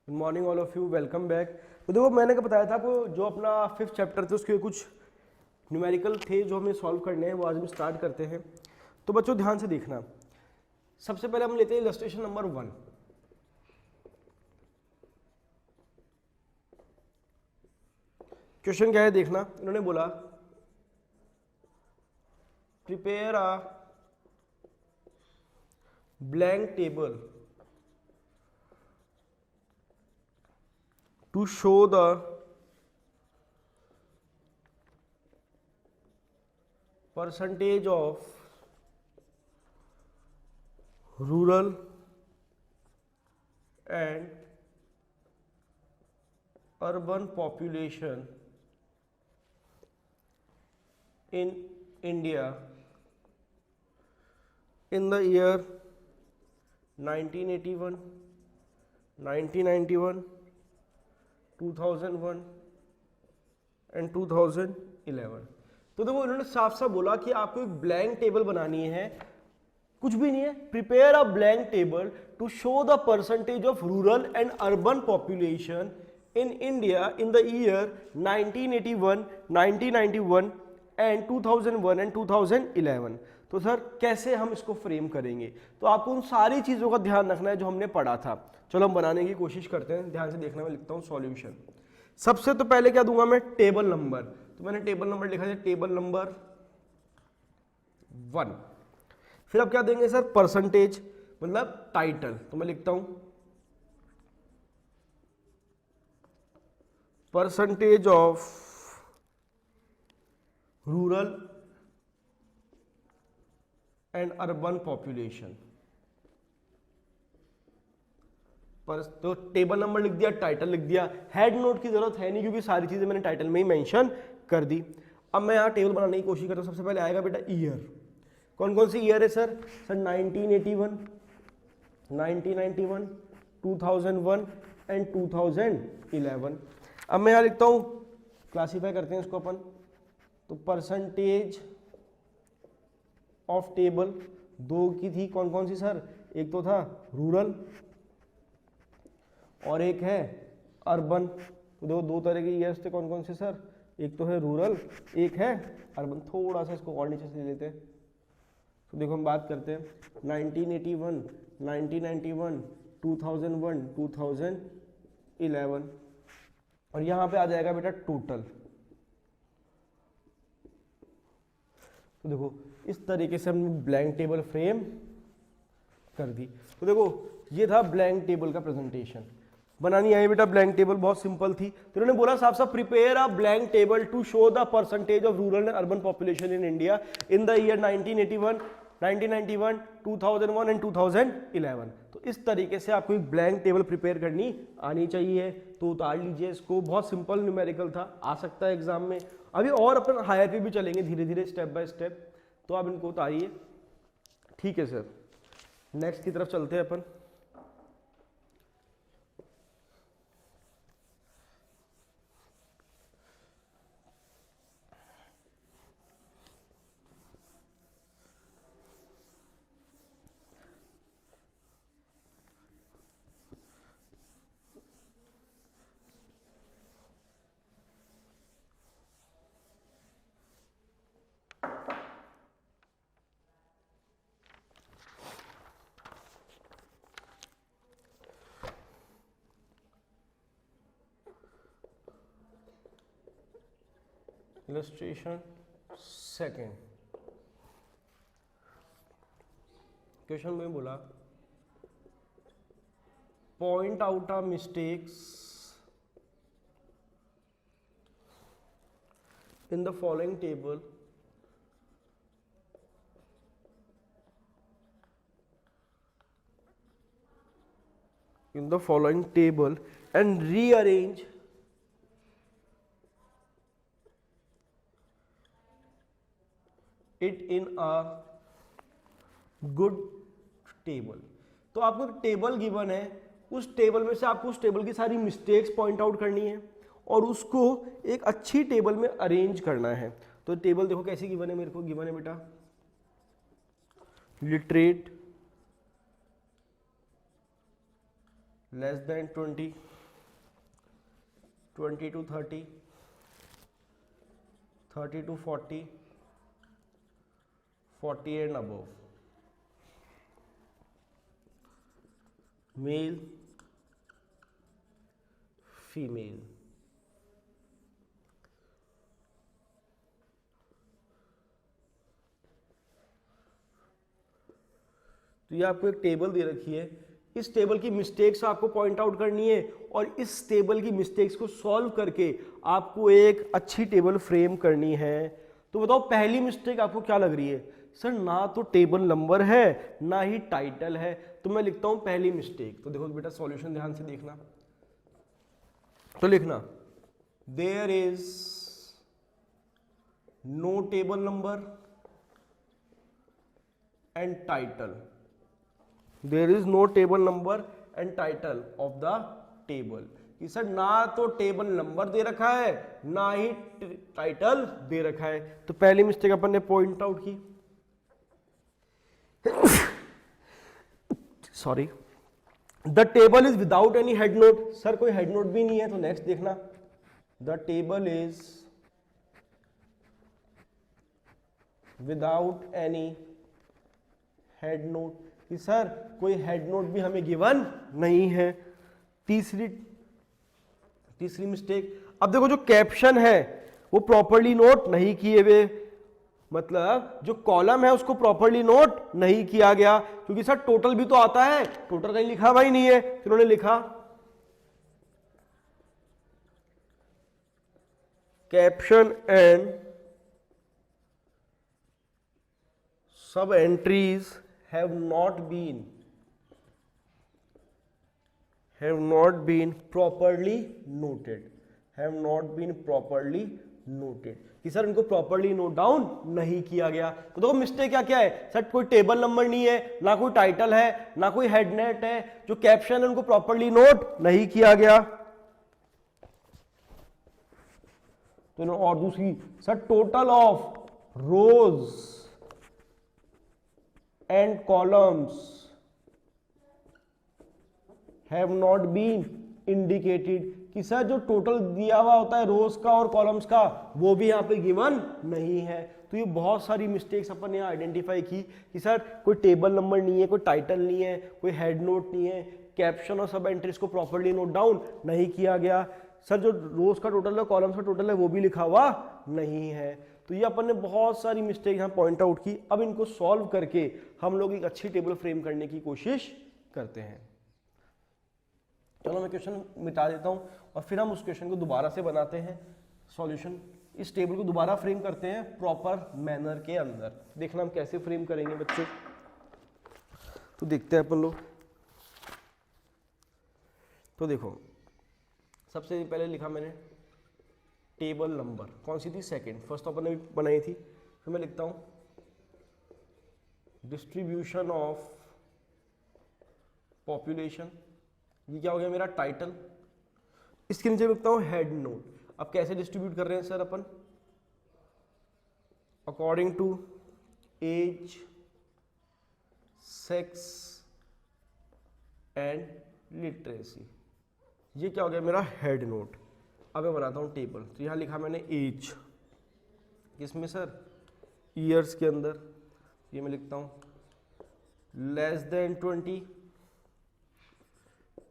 Good morning all of you, welcome back. तो देखो मैंने क्या बताया था आपको, जो अपना 5th चैप्टर थे उसके कुछ न्यूमेरिकल थे जो हमें सॉल्व करने हैं, वो आज हम स्टार्ट करते हैं। तो बच्चों ध्यान से देखना, सबसे पहले हम लेते हैं इलस्ट्रेशन नंबर 1। क्वेश्चन क्या है देखना, इन्होंने बोला prepare a blank table to show the percentage of rural and urban population in India in the year 1981, 1991, 2001 and 2011। तो देखो इन्होंने साफ साफ बोला कि आपको एक ब्लैंक टेबल बनानी है, कुछ भी नहीं है, prepare a blank table to show the percentage of rural and urban population in India in the year 1981, 1991 and 2001 and 2011। तो सर कैसे हम इसको फ्रेम करेंगे? तो आपको उन सारी चीजों का ध्यान रखना है जो हमने पढ़ा था। चलो हम बनाने की कोशिश करते हैं, ध्यान से देखना। मैं लिखता हूं सॉल्यूशन। सबसे तो पहले क्या दूंगा मैं? Table number. तो मैंने टेबल नंबर लिखा है, टेबल नंबर 1। फिर अब क्या देंगे सर? परसेंटेज, मतलब टाइटल। तो मैं लिखता हूं percentage of rural and urban population. पर तो टेबल नंबर लिख दिया, टाइटल लिख दिया, हेड नोट की जरूरत है नहीं क्योंकि सारी चीजें मैंने टाइटल में ही मेंशन कर दी। अब मैं यहाँ टेबल बनाने की कोशिश करता हूँ। सबसे पहले आएगा बेटा ईयर। कौन कौन सी ईयर है सर? Sir 1981, 1991, 2001 and 2011। अब मैं यहाँ लिखता हूँ, क्लासीफाई करते हैं इसको अपन। तो परसेंटेज ऑफ टेबल दो की थी, कौन कौन सी सर? एक तो था रूरल और एक है अर्बन। तो देखो दो तरह के ईयर्स थे, कौन कौन से सर? एक तो है रूरल, एक है अर्बन। थोड़ा सा इसको और नीचे से ले लेते हैं। तो देखो हम बात करते हैं 1981, 1991, 2001, 2011 और यहाँ पे आ जाएगा बेटा टोटल। तो देखो इस तरीके से हमने ब्लैंक टेबल फ्रेम कर दी। तो देखो ये था ब्लैंक टेबल का प्रेजेंटेशन। बनानी आई बेटा ब्लैंक टेबल, बहुत सिंपल थी। तो इन्होंने बोला साफ साफ prepare a blank table to show the percentage of rural and urban population in India in the year 1981, 1991, 2001 and 2011। तो इस तरीके से आपको एक ब्लैंक टेबल प्रिपेयर करनी आनी चाहिए। तो उतार लीजिए इसको, बहुत सिंपल न्यूमेरिकल था, आ सकता है एग्जाम में। अभी और अपन हायर पे भी चलेंगे धीरे धीरे, स्टेप बाय स्टेप। तो आप इनको उतारिए, ठीक है सर। नेक्स्ट की तरफ चलते हैं अपन। illustration second। क्वेश्चन में बोला point out a mistakes in the following table and rearrange it in a good table। तो आपको एक टेबल गिवन है, उस टेबल में से आपको उस टेबल की सारी मिस्टेक्स पॉइंट आउट करनी है और उसको एक अच्छी टेबल में अरेंज करना है। तो टेबल देखो कैसी गिवन है, मेरे को गिवन है बेटा literate less than 20, 20 to 30, 30 to 40, 40 and above, male, female. तो ये आपको एक टेबल दे रखी है, इस टेबल की मिस्टेक्स आपको पॉइंट आउट करनी है और इस टेबल की मिस्टेक्स को सॉल्व करके आपको एक अच्छी टेबल फ्रेम करनी है। तो बताओ पहली मिस्टेक आपको क्या लग रही है? सर ना तो टेबल नंबर है ना ही टाइटल है, तो मैं लिखता हूं पहली मिस्टेक। तो देखो बेटा सॉल्यूशन ध्यान से देखना, तो लिखना there is no table number and title, there is no table number and title of the table. कि सर ना तो टेबल नंबर दे रखा है ना ही टाइटल दे रखा है, तो पहली मिस्टेक अपन ने पॉइंट आउट की। Sorry, the table is without any head note, sir कोई हेड नोट भी नहीं है, तो नेक्स्ट देखना the table is without any head note, कि सर कोई हेड नोट भी हमें गिवन नहीं है। तीसरी मिस्टेक, अब देखो जो कैप्शन है वो प्रॉपर्ली नोट नहीं किए हुए, मतलब जो कॉलम है उसको प्रॉपर्ली नोट नहीं किया गया, क्योंकि सर टोटल भी तो आता है, टोटल कहीं लिखा हुआ ही नहीं है, तो उन्होंने लिखा कैप्शन एंड सब entries have not been properly noted, कि सर इनको प्रॉपर्ली नोट डाउन नहीं किया गया। तो देखो मिस्टेक क्या क्या है, सर कोई टेबल नंबर नहीं है, ना कोई टाइटल है, ना कोई हेडनेट है, जो कैप्शन है उनको प्रॉपर्ली नोट नहीं किया गया। तो और दूसरी, sir total of rose and columns have not been indicated, कि सर जो टोटल दिया हुआ होता है रोज का और कॉलम्स का वो भी यहाँ पे गिवन नहीं है। तो ये बहुत सारी मिस्टेक्स अपन यहाँ आइडेंटिफाई की कि सर कोई टेबल नंबर नहीं है, कोई टाइटल नहीं है, कोई हेड नोट नहीं है, कैप्शन और सब एंट्रीज को प्रॉपर्ली नोट डाउन नहीं किया गया, सर जो रोज का टोटल है कॉलम्स का टोटल है वो भी लिखा हुआ नहीं है। तो ये अपन ने बहुत सारी मिस्टेक यहाँ पॉइंट आउट की। अब इनको सॉल्व करके हम लोग एक अच्छी टेबल फ्रेम करने की कोशिश करते हैं। चलो मैं क्वेश्चन मिटा देता हूँ और फिर हम उस क्वेश्चन को दोबारा से बनाते हैं सॉल्यूशन। इस टेबल को दोबारा फ्रेम करते हैं प्रॉपर मैनर के अंदर। देखना हम कैसे फ्रेम करेंगे बच्चे, तो देखते हैं अपन लोग। तो देखो सबसे पहले लिखा मैंने टेबल नंबर, कौन सी थी? सेकंड। फर्स्ट तो अपन ने बनाई थी। फिर मैं लिखता हूं डिस्ट्रीब्यूशन ऑफ पॉपुलेशन, ये क्या हो गया मेरा टाइटल। इसके नीचे लिखता हूं हेड नोट। अब कैसे डिस्ट्रीब्यूट कर रहे हैं सर अपन? According to age, sex and literacy. ये क्या हो गया मेरा हेड नोट। अब मैं बनाता हूँ टेबल। तो यहाँ लिखा मैंने एज, किसमें सर? ईयर्स के अंदर। ये मैं लिखता हूँ less than 20,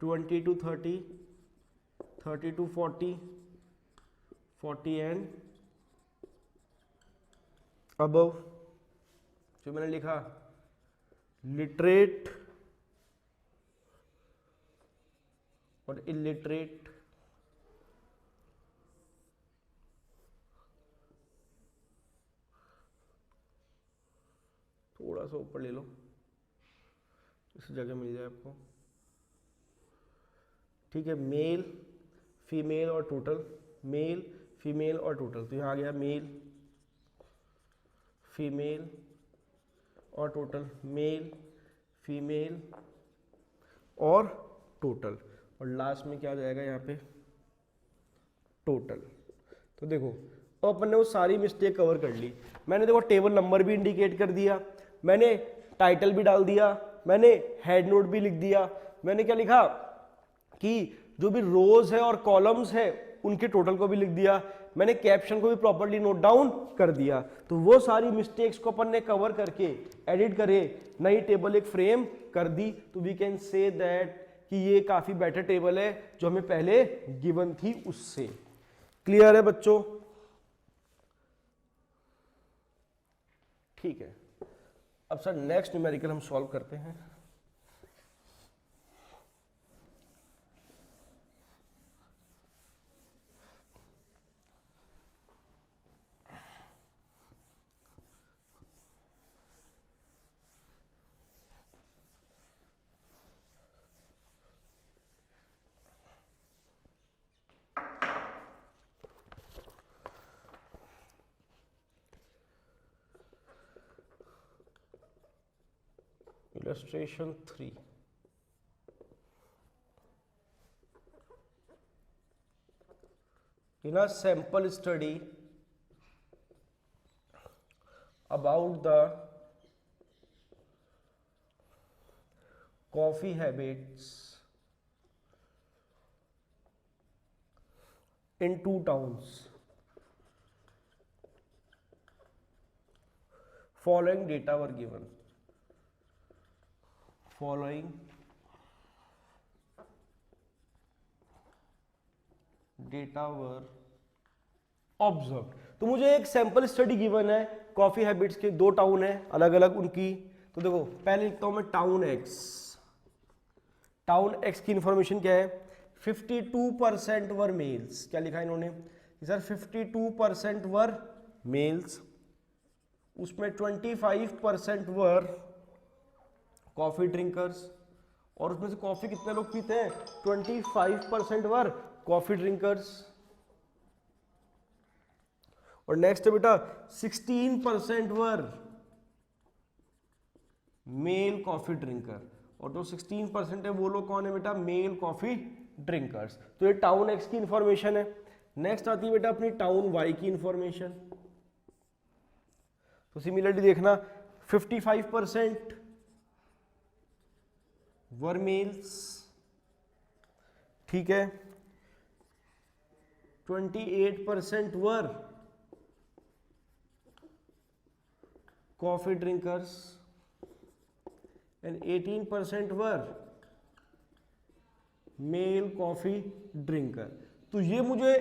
20 to 30, 30 to 40, 40 and above. जो मैंने लिखा लिटरेट और इलिटरेट। थोड़ा सा ऊपर ले लो, इस जगह मिल जाए आपको। ठीक है, मेल, फीमेल और टोटल, मेल, फीमेल और टोटल। तो यहाँ आ गया मेल, फीमेल और टोटल, मेल, फीमेल और टोटल, और लास्ट में क्या आ जाएगा यहाँ पे? टोटल। तो देखो अब अपन ने वो सारी मिस्टेक कवर कर ली। मैंने देखो टेबल नंबर भी इंडिकेट कर दिया, मैंने टाइटल भी डाल दिया, मैंने हेड नोट भी लिख दिया। मैंने क्या लिखा कि जो भी रोज है और कॉलम्स है उनके टोटल को भी लिख दिया, मैंने कैप्शन को भी प्रॉपर्ली नोट डाउन कर दिया। तो वो सारी मिस्टेक्स को अपन ने कवर करके एडिट करे, नई टेबल एक फ्रेम कर दी। तो वी कैन से दैट कि ये काफी बेटर टेबल है जो हमें पहले गिवन थी उससे। क्लियर है बच्चों? ठीक है, अब सर नेक्स्ट न्यूमेरिकल हम सॉल्व करते हैं। Illustration 3. In a sample study about the coffee habits in 2 towns, following data were given. Following data were observed. तो मुझे एक सैंपल स्टडी गिवन है, कॉफी हैबिट्स के 2 टाउन है अलग अलग उनकी। तो देखो पहले लिखता हूं मैं टाउन एक्स। टाउन एक्स की इंफॉर्मेशन क्या है? 52% वर मेल्स। क्या लिखा है इन्होंने सर? 52% वर मेल्स, उसमें 25% वर कॉफी ड्रिंकर्स, और उसमें से कॉफी कितने लोग पीते हैं? 25% वर कॉफी ड्रिंकर्स। और नेक्स्ट है बेटा 16% वर मेल कॉफी ड्रिंकर, और जो 16% है वो लोग कौन है बेटा? Male coffee drinkers. तो ये टाउन एक्स की इंफॉर्मेशन है। नेक्स्ट आती है बेटा अपनी टाउन वाई की इंफॉर्मेशन। तो सिमिलरली देखना 55% वर मेल्स, ठीक है, 28% were coffee drinkers and 18% were male coffee drinker. तो ये मुझे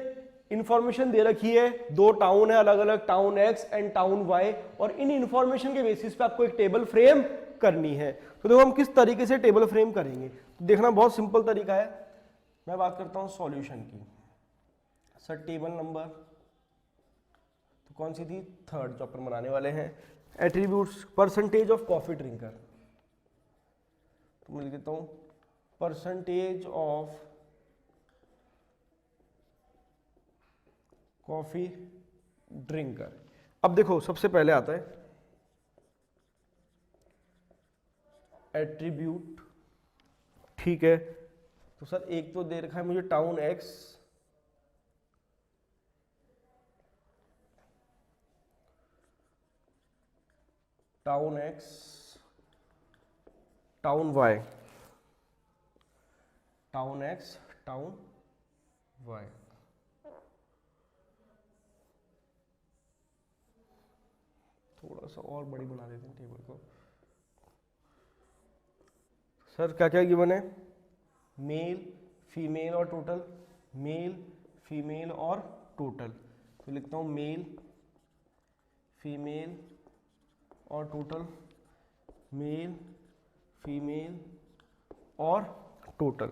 इंफॉर्मेशन दे रखी है, 2 टाउन है अलग अलग, town X and town Y, और इन इंफॉर्मेशन के बेसिस पे आपको एक टेबल फ्रेम करनी है। तो देखो हम किस तरीके से टेबल फ्रेम करेंगे। तो देखना बहुत सिंपल तरीका है। मैं बात करता हूं सॉल्यूशन की। सर टेबल नंबर तो कौन सी थी? 3rd जो अपन बनाने वाले हैं। Attributes percentage of coffee drinker, तो मैं लिख देता हूं परसेंटेज ऑफ कॉफी ड्रिंकर। अब देखो सबसे पहले आता है एट्रीब्यूट, ठीक है। तो सर एक तो दे रखा है मुझे town X, town X, town Y, town X, town Y. थोड़ा सा और बड़ी बना देते हैं टेबल को। सर क्या क्या गिवन है? मेल, फीमेल और टोटल, मेल, फीमेल और टोटल। तो लिखता हूँ मेल, फीमेल और टोटल, मेल, फीमेल और टोटल।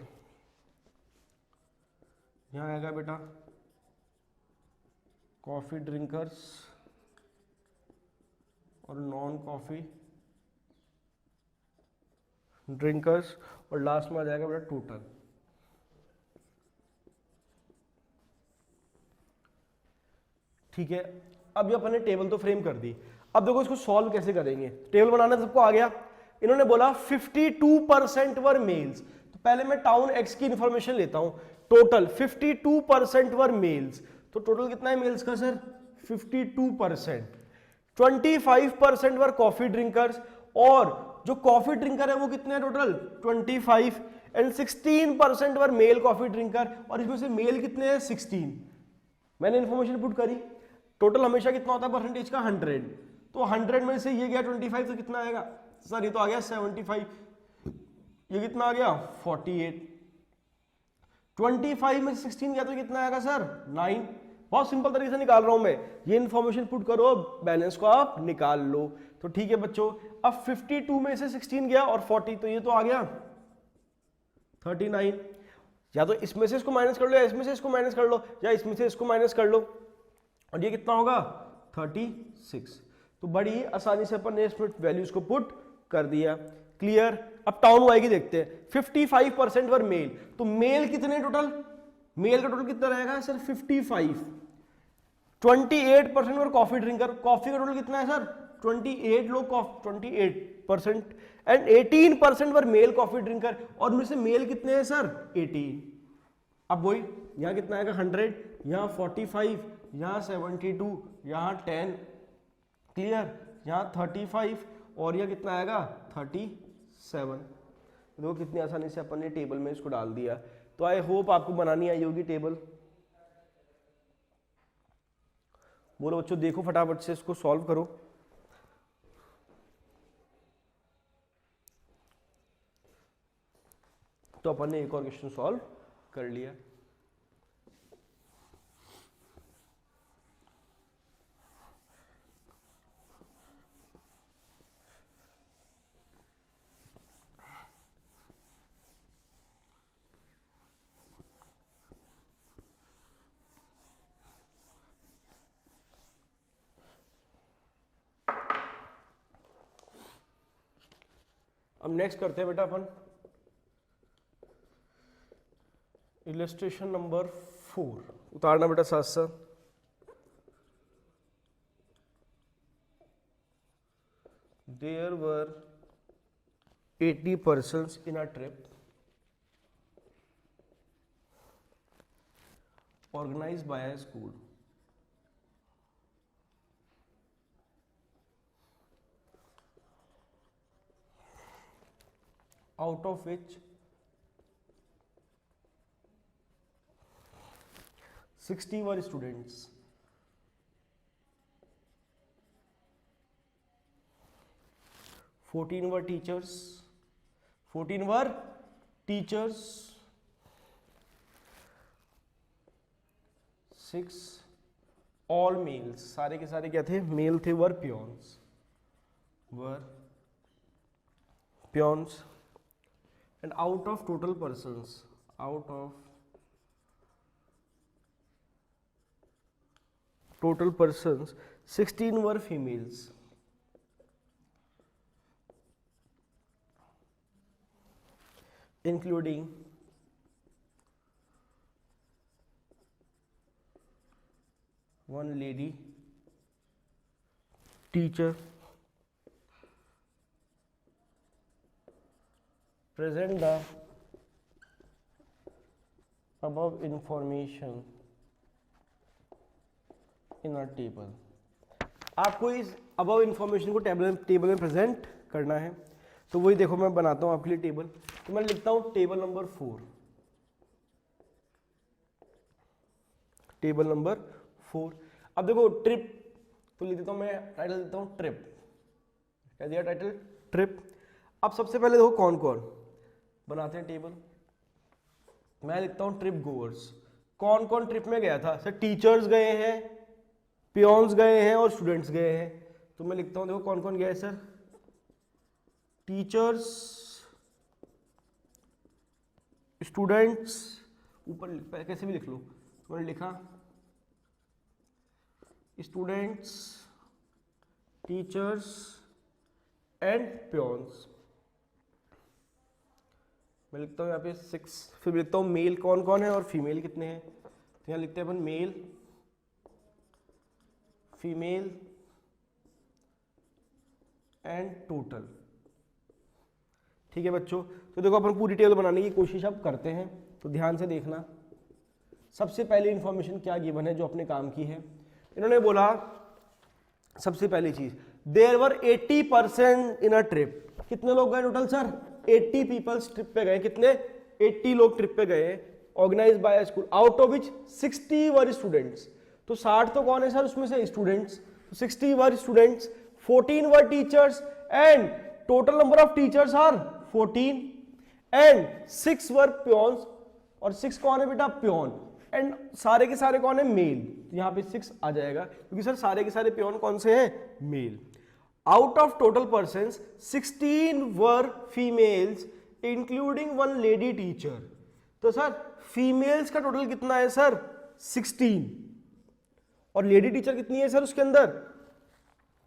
यहाँ आएगा बेटा कॉफ़ी ड्रिंकर्स और नॉन कॉफ़ी ड्रिंकर्स, और लास्ट में आ जाएगा बेटा टोटल। ठीक है, अब ये अपन ने टेबल तो फ्रेम कर दी। अब देखो इसको सॉल्व कैसे करेंगे। टेबल बनाना सबको आ गया। इन्होंने बोला 52% वर मेल्स, तो पहले मैं टाउन एक्स की इंफॉर्मेशन लेता हूं। टोटल 52% वर मेल्स, तो टोटल कितना है मेल्स का सर? 52%। 25% वर कॉफी ड्रिंकर्स, और जो कॉफी ड्रिंकर है वो कितने हैं total? 25, and 16% were male coffee drinker, और इसमें से मेल कितने हैं 16। मैंने इन्फॉर्मेशन पुट करी, टोटल हमेशा कितना होता है परसेंटेज का 100, तो 100 में से ये गया 25 तो कितना आएगा सर, ये तो आ गया 75, ये कितना आ गया 48, 25 में 16 गया तो कितना आएगा सर 9। बहुत सिंपल तरीके से निकाल रहा हूं मैं, ये इन्फॉर्मेशन पुट करो, बैलेंस को आप निकाल लो। तो ठीक है बच्चों, अब 52 में से 16 गया और 40, तो ये तो आ गया 39। या तो इसमें से इसको माइनस कर लो, या इसमें से इसको माइनस कर लो, या इसमें से इसको माइनस कर लो, और ये कितना होगा 36। तो बड़ी आसानी से अपन ने इसमें वैल्यूज को पुट कर दिया। क्लियर। अब टाउन वाई की देखते हैं। 55% वर मेल, तो मेल कितने टोटल, मेल का टोटल कितना रहेगा sir 55। 28% were coffee drinker, coffee का टोटल कितना है सर 28 लोग 28%, and 18% were male coffee drinker, और उनमें से मेल कितने हैं सर 18। अब वही यहाँ कितना आएगा 100, यहाँ 45, यहाँ 72, यहाँ 10, क्लियर, यहाँ 35, और यह कितना आएगा 37। देखो कितनी आसानी से अपन ने टेबल में इसको डाल दिया। तो आई होप आपको बनानी आई होगी टेबल। बोलो बच्चों, देखो फटाफट से इसको सॉल्व करो। तो अपन ने एक और क्वेश्चन सॉल्व कर लिया। अब नेक्स्ट करते हैं बेटा अपन इलस्ट्रेशन नंबर 4, उतारना बेटा साथ साथ। There were 80 persons in a trip organized by a school. Out of which 60 were students, 14 were teachers, 6 all males, सारे के सारे क्या थे मेल थे, वर peons, and out of total persons, 16 were females, including one lady teacher. Present the above information in a table. आपको इस above information को table में प्रेजेंट करना है। तो वही देखो मैं बनाता हूं आपके लिए टेबल। तो मैं लिखता हूं टेबल नंबर 4। Table number 4। अब देखो ट्रिप तो लिख देता हूं मैं, टाइटल देता हूं ट्रिप। क्या दिया टाइटल? ट्रिप। अब सबसे पहले देखो कौन कौन बनाते हैं टेबल। मैं लिखता हूं ट्रिप गोअर्स। कौन कौन ट्रिप में गया था? सर टीचर्स गए हैं, पियोन्स गए हैं और स्टूडेंट्स गए हैं। तो मैं लिखता हूं देखो कौन कौन गया है सर, टीचर्स, स्टूडेंट्स, ऊपर कैसे भी लिख लो। तो मैंने लिखा स्टूडेंट्स, टीचर्स एंड पियोन्स। मैं लिखता हूं यहाँ पे 6। फिर लिखता हूं मेल कौन कौन है और फीमेल कितने हैं। तो यहाँ लिखते हैं अपन मेल, फीमेल एंड टोटल। ठीक है बच्चों, तो देखो अपन पूरी टेबल बनाने की कोशिश अब करते हैं। तो ध्यान से देखना। सबसे पहले इंफॉर्मेशन क्या गिवन है जो अपने काम की है। इन्होंने बोला सबसे पहली चीज, there were 80% in a trip. कितने लोग गए टोटल सर? 80 पीपल्स ट्रिप पे गए। कितने? 80 लोग ट्रिप पे गए, organise by school, out of which 60 were students. तो 60 तो कौन है सर उसमें से students, 60 were students, 14 were teachers and total number of teachers are 14 and 6 were peons, और 6 कौन है बेटा प्योन, एंड सारे के सारे कौन है मेल, यहाँ पे 6 आ जाएगा क्योंकि सर सारे के सारे प्योन कौन से हैं male. Out of total persons 16 were females including 1 lady teacher. तो सर फीमेल्स का टोटल कितना है सर 16, और लेडी टीचर कितनी है सर उसके अंदर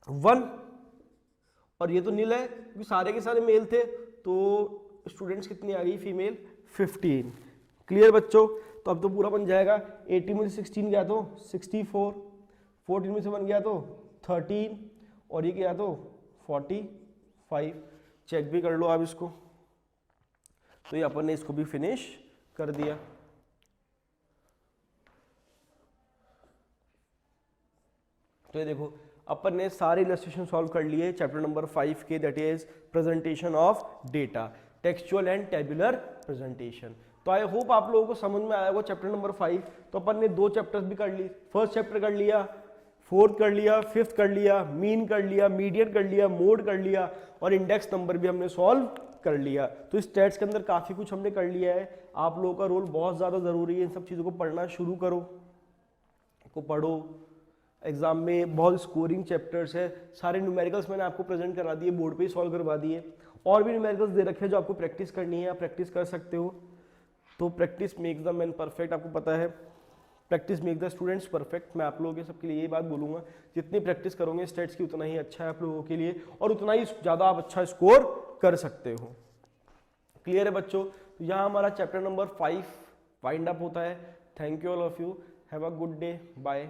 1, और ये तो नील है क्योंकि सारे के सारे मेल थे, तो स्टूडेंट्स कितनी आ गई फीमेल 15। क्लियर बच्चों, तो अब तो पूरा बन जाएगा। 80 में से 16 गया तो 64, 14 में से 1 गया तो 13, और ये गया तो 45। चेक भी कर लो आप इसको। तो ये अपन ने इसको भी फिनिश कर दिया। तो ये देखो अपन ने सारे इलस्ट्रेशन सॉल्व कर लिए चैप्टर नंबर 5 के, that is presentation of data, textual and tabular presentation. तो आई होप आप लोगों को समझ में आया होगा चैप्टर नंबर 5। तो अपन ने 2 चैप्टर्स भी कर ली, फर्स्ट चैप्टर कर लिया, फोर्थ कर लिया, फिफ्थ कर लिया, मीन कर लिया, मीडियन कर लिया, मोड कर लिया, और इंडेक्स नंबर भी हमने सॉल्व कर लिया। तो इस स्टैट्स के अंदर काफी कुछ हमने कर लिया है। आप लोगों का रोल बहुत ज्यादा जरूरी है, इन सब चीजों को पढ़ना शुरू करो, पढ़ो। एग्जाम में बहुत स्कोरिंग चैप्टर्स है, सारे न्यूमेरिकल्स मैंने आपको प्रेजेंट करा दिए, बोर्ड पे ही सॉल्व करवा दिए, और भी न्यूमेरिकल्स दे रखे हैं जो आपको प्रैक्टिस करनी है, आप प्रैक्टिस कर सकते हो। तो practice make the man perfect, आपको पता है practice make the students perfect. मैं आप लोगों के सबके लिए ये बात बोलूँगा, जितनी प्रैक्टिस करोगे स्टेट्स की उतना ही अच्छा है आप लोगों के लिए, और उतना ही ज़्यादा आप अच्छा स्कोर कर सकते हो। क्लियर है बच्चों? तो यहाँ हमारा चैप्टर नंबर 5 वाइंड अप होता है। Thank you all of you, have a good day, bye.